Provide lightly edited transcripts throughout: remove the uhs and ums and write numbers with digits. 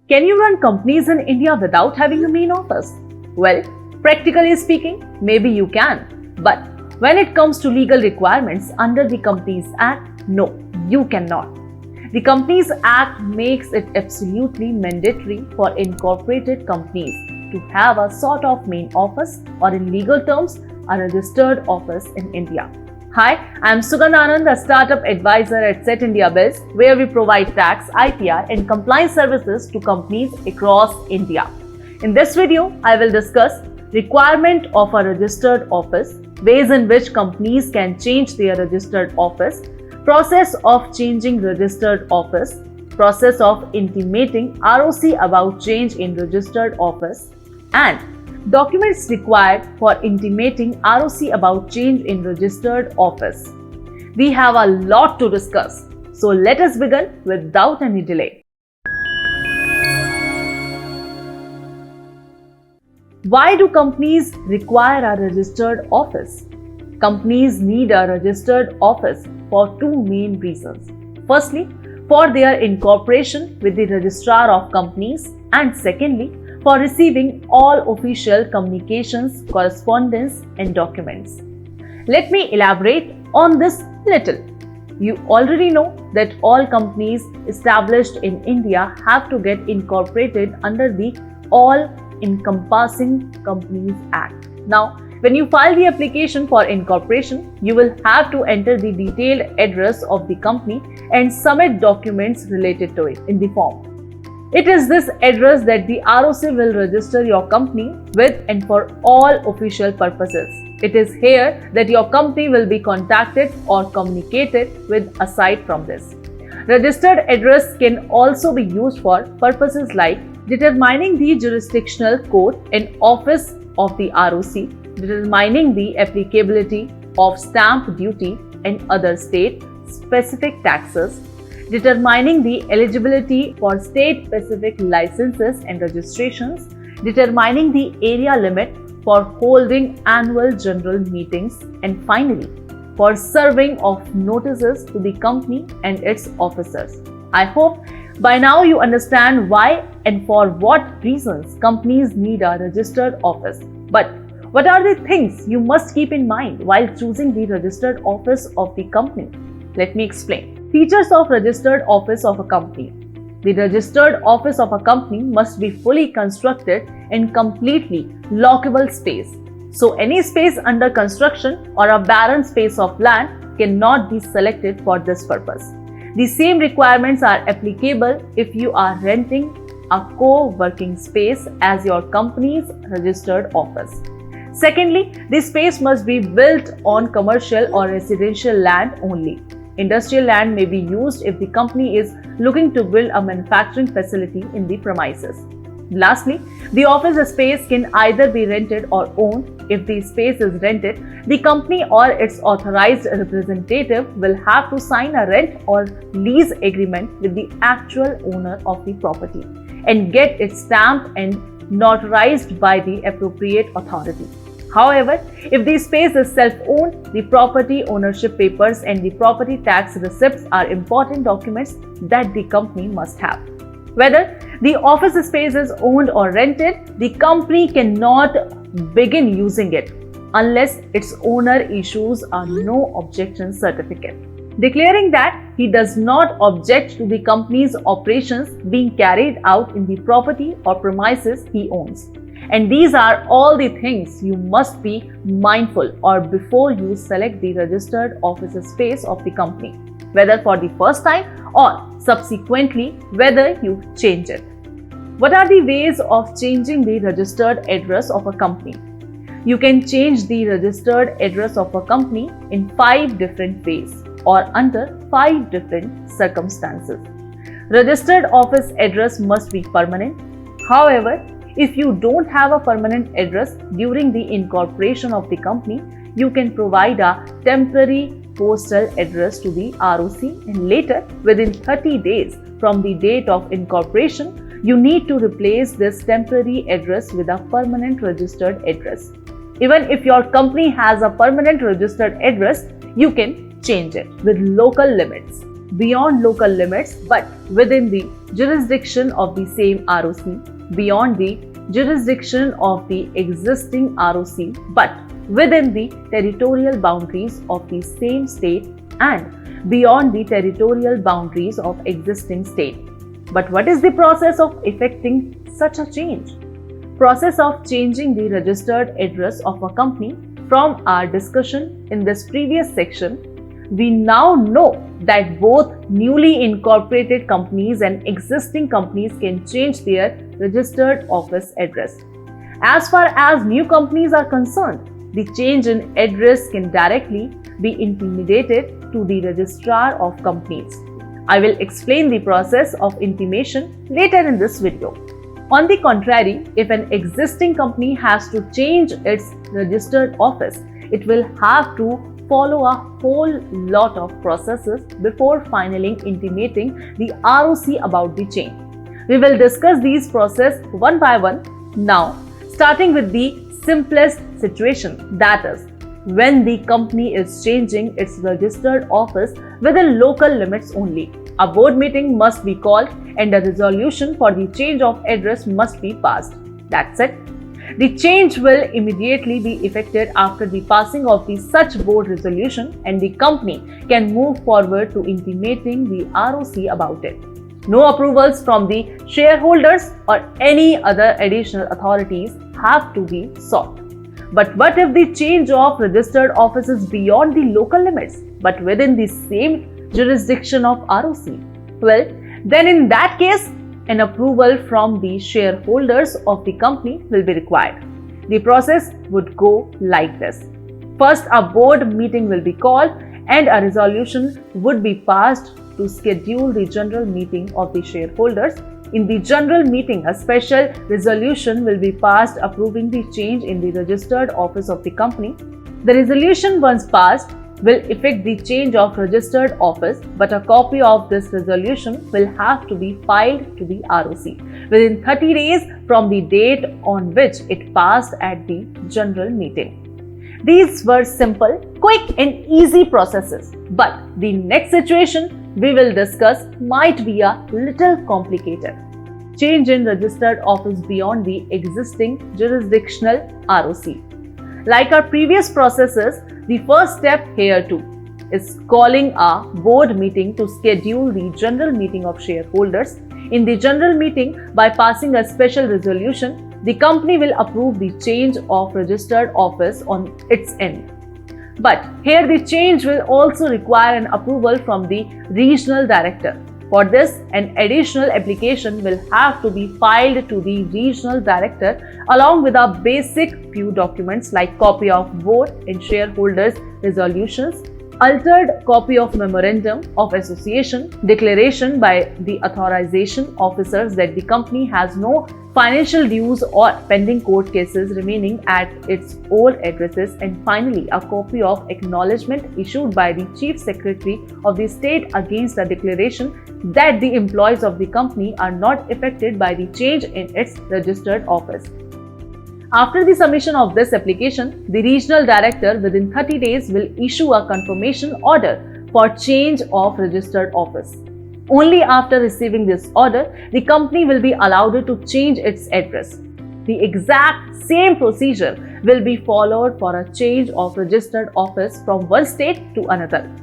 Can you run companies in India without having a main office? Well, practically speaking, maybe you can. But when it comes to legal requirements under the Companies Act, no, you cannot. The Companies Act makes it absolutely mandatory for incorporated companies to have a sort of main office, or in legal terms, a registered office in India. Hi, I am Sugandh Anand, a startup advisor at Setindiabiz, where we provide tax, IPR and compliance services to companies across India. In this video, I will discuss requirement of a registered office, ways in which companies can change their registered office, process of changing registered office, process of intimating ROC about change in registered office, and documents required for intimating ROC about change in registered office. We have a lot to discuss, so let us begin without any delay. Why do companies require a registered office? Companies need a registered office for two main reasons. Firstly, for their incorporation with the Registrar of Companies, and secondly, for receiving all official communications, correspondence and documents. Let me elaborate on this little. You already know that all companies established in India have to get incorporated under the All-Encompassing Companies Act. Now, when you file the application for incorporation, you will have to enter the detailed address of the company and submit documents related to it in the form. It is this address that the ROC will register your company with and for all official purposes. It is here that your company will be contacted or communicated with aside from this. Registered address can also be used for purposes like determining the jurisdictional court and office of the ROC, determining the applicability of stamp duty and other state-specific taxes, determining the eligibility for state-specific licenses and registrations, determining the area limit for holding annual general meetings, and finally, for serving of notices to the company and its officers. I hope by now you understand why and for what reasons companies need a registered office. But what are the things you must keep in mind while choosing the registered office of the company? Let me explain. Features of registered office of a company. The registered office of a company must be fully constructed in completely lockable space. So any space under construction or a barren space of land cannot be selected for this purpose. The same requirements are applicable if you are renting a co-working space as your company's registered office. Secondly, the space must be built on commercial or residential land only. Industrial land may be used if the company is looking to build a manufacturing facility in the premises. Lastly, the office space can either be rented or owned. If the space is rented, the company or its authorized representative will have to sign a rent or lease agreement with the actual owner of the property and get it stamped and notarized by the appropriate authority. However, if the space is self-owned, the property ownership papers and the property tax receipts are important documents that the company must have. Whether the office space is owned or rented, the company cannot begin using it unless its owner issues a no objection certificate, declaring that he does not object to the company's operations being carried out in the property or premises he owns. And these are all the things you must be mindful of before you select the registered office space of the company, whether for the first time or subsequently whether you change it. What are the ways of changing the registered address of a company? You can change the registered address of a company in 5 different ways or under 5 different circumstances. Registered office address must be permanent. However, if you don't have a permanent address during the incorporation of the company, you can provide a temporary postal address to the ROC, and later, within 30 days from the date of incorporation, you need to replace this temporary address with a permanent registered address. Even if your company has a permanent registered address, you can change it with local limits, beyond local limits, but within the jurisdiction of the same ROC, beyond the jurisdiction of the existing ROC, but within the territorial boundaries of the same state and beyond the territorial boundaries of existing state. But what is the process of effecting such a change? Process of changing the registered address of a company. From our discussion in this previous section, we now know that both newly incorporated companies and existing companies can change their registered office address. As far as new companies are concerned, the change in address can directly be intimated to the registrar of companies. I will explain the process of intimation later in this video. On the contrary, if an existing company has to change its registered office, it will have to follow a whole lot of processes before finally intimating the ROC about the change. We will discuss these processes one by one now, starting with the simplest situation, that is, when the company is changing its registered office within local limits only. A board meeting must be called and a resolution for the change of address must be passed. That's it. The change will immediately be effected after the passing of the such board resolution, and the company can move forward to intimating the ROC about it. No approvals from the shareholders or any other additional authorities have to be sought. But what if the change of registered office is beyond the local limits but within the same jurisdiction of ROC? Well, then in that case, an approval from the shareholders of the company will be required. The process would go like this. First, a board meeting will be called and a resolution would be passed to schedule the general meeting of the shareholders. In the general meeting, a special resolution will be passed approving the change in the registered office of the company. The resolution, once passed, will effect the change of registered office, but a copy of this resolution will have to be filed to the ROC within 30 days from the date on which it passed at the general meeting. These were simple, quick and easy processes, but the next situation we will discuss might be a little complicated. Change in registered office beyond the existing jurisdictional ROC. Like our previous processes, the first step here too is calling a board meeting to schedule the general meeting of shareholders. In the general meeting, by passing a special resolution, the company will approve the change of registered office on its end. But here the change will also require an approval from the regional director. For this, an additional application will have to be filed to the regional director along with a basic few documents like copy of board and shareholders resolutions, altered copy of memorandum of association, declaration by the authorization officers that the company has no financial dues or pending court cases remaining at its old addresses, and finally a copy of acknowledgement issued by the Chief Secretary of the state against the declaration that the employees of the company are not affected by the change in its registered office. After the submission of this application, the regional director within 30 days will issue a confirmation order for change of registered office. Only after receiving this order, the company will be allowed to change its address. The exact same procedure will be followed for a change of registered office from one state to another,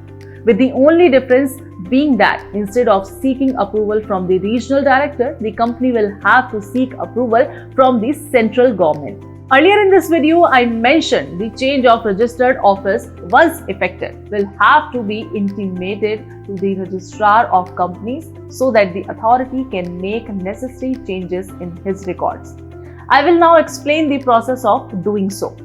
with the only difference being that instead of seeking approval from the regional director, the company will have to seek approval from the central government. Earlier in this video, I mentioned the change of registered office, once effected, will have to be intimated to the registrar of companies so that the authority can make necessary changes in his records. I will now explain the process of doing so.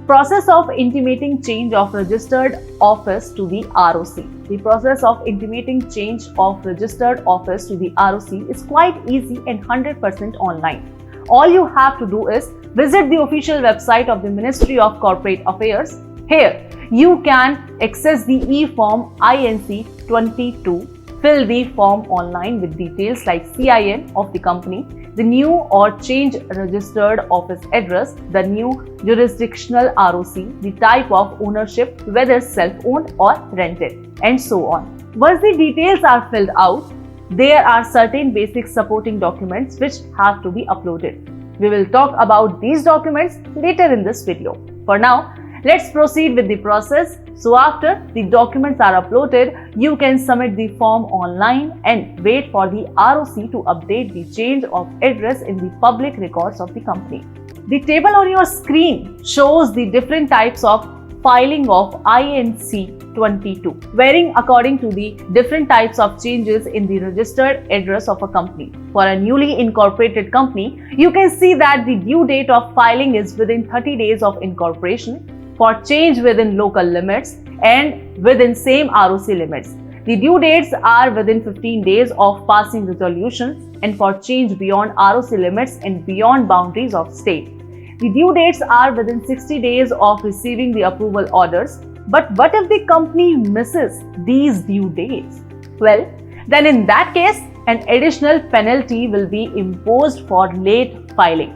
Process of intimating change of registered office to the ROC. The process of intimating change of registered office to the ROC is quite easy and 100% online. All you have to do is visit the official website of the Ministry of Corporate Affairs. Here, you can access the e-form INC-22, fill the form online with details like CIN of the company, the new or change registered office address, the new jurisdictional ROC, the type of ownership, whether self-owned or rented, and so on. Once the details are filled out, there are certain basic supporting documents which have to be uploaded. We will talk about these documents later in this video. For now, let's proceed with the process. So after the documents are uploaded, you can submit the form online and wait for the ROC to update the change of address in the public records of the company. The table on your screen shows the different types of filing of INC-22, varying according to the different types of changes in the registered address of a company. For a newly incorporated company, you can see that the due date of filing is within 30 days of incorporation, for change within local limits and within same ROC limits. The due dates are within 15 days of passing resolutions and for change beyond ROC limits and beyond boundaries of state. The due dates are within 60 days of receiving the approval orders. But what if the company misses these due dates? Well, then in that case, an additional penalty will be imposed for late filing.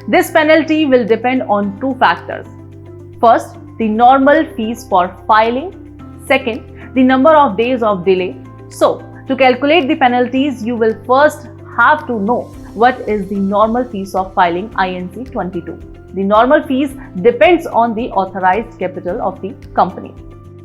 This penalty will depend on two factors. First, the normal fees for filing. Second, the number of days of delay. So, to calculate the penalties, you will first have to know what is the normal fees of filing INC-22. The normal fees depends on the authorized capital of the company.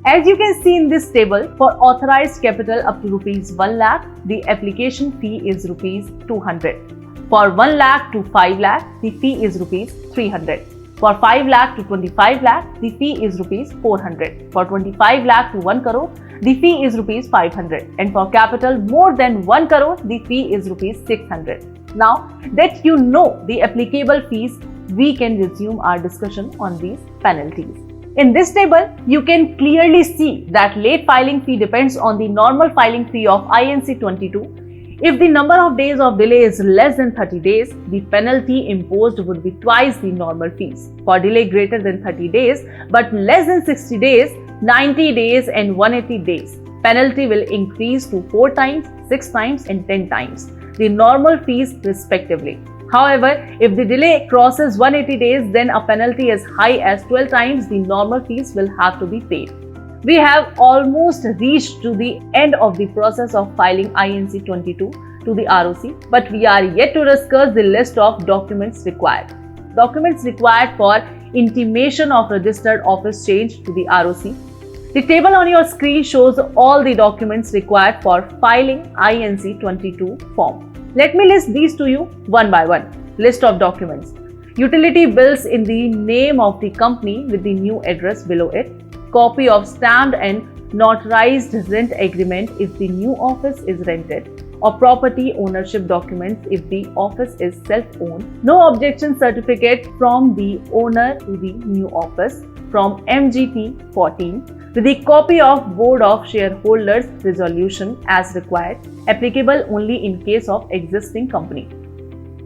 As you can see in this table, for authorized capital up to rupees 1 lakh, the application fee is rupees 200. For 1 lakh to 5 lakh, the fee is rupees 300. For 5 lakh to 25 lakh, the fee is rupees 400. For 25 lakh to 1 crore, the fee is rupees 500. And for capital more than 1 crore, the fee is rupees 600. Now that you know the applicable fees, we can resume our discussion on these penalties. In this table, you can clearly see that late filing fee depends on the normal filing fee of INC-22. If the number of days of delay is less than 30 days, the penalty imposed would be twice the normal fees. For delay greater than 30 days but less than 60 days, 90 days and 180 days, penalty will increase to 4 times, 6 times and 10 times the normal fees respectively. However, if the delay crosses 180 days, then a penalty as high as 12 times the normal fees will have to be paid. We have almost reached to the end of the process of filing INC-22 to the ROC, but we are yet to discuss the list of documents required. Documents required for intimation of registered office change to the ROC. The table on your screen shows all the documents required for filing INC-22 form. Let me list these to you one by one. List of documents. Utility bills in the name of the company with the new address below it. Copy of stamped and notarized rent agreement if the new office is rented, or property ownership documents if the office is self-owned. No objection certificate from the owner to the new office from MGT 14 with a copy of Board of Shareholders resolution as required, applicable only in case of existing company.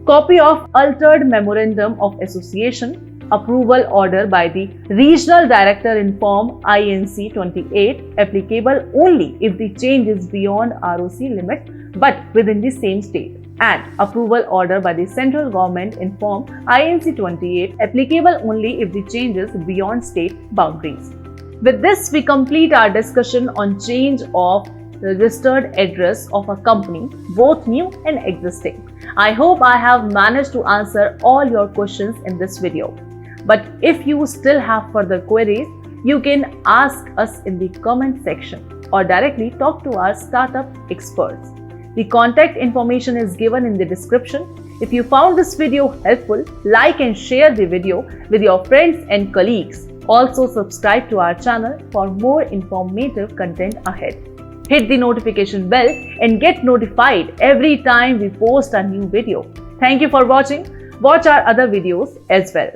Copy of altered memorandum of association, approval order by the regional director in form INC-28, applicable only if the change is beyond ROC limit but within the same state, and approval order by the central government in form INC-28, applicable only if the change is beyond state boundaries. With this, we complete our discussion on change of registered address of a company, both new and existing. I hope I have managed to answer all your questions in this video. But if you still have further queries, you can ask us in the comment section or directly talk to our startup experts. The contact information is given in the description. If you found this video helpful, like and share the video with your friends and colleagues. Also subscribe to our channel for more informative content ahead. Hit the notification bell and get notified every time we post a new video. Thank you for watching. Watch our other videos as well.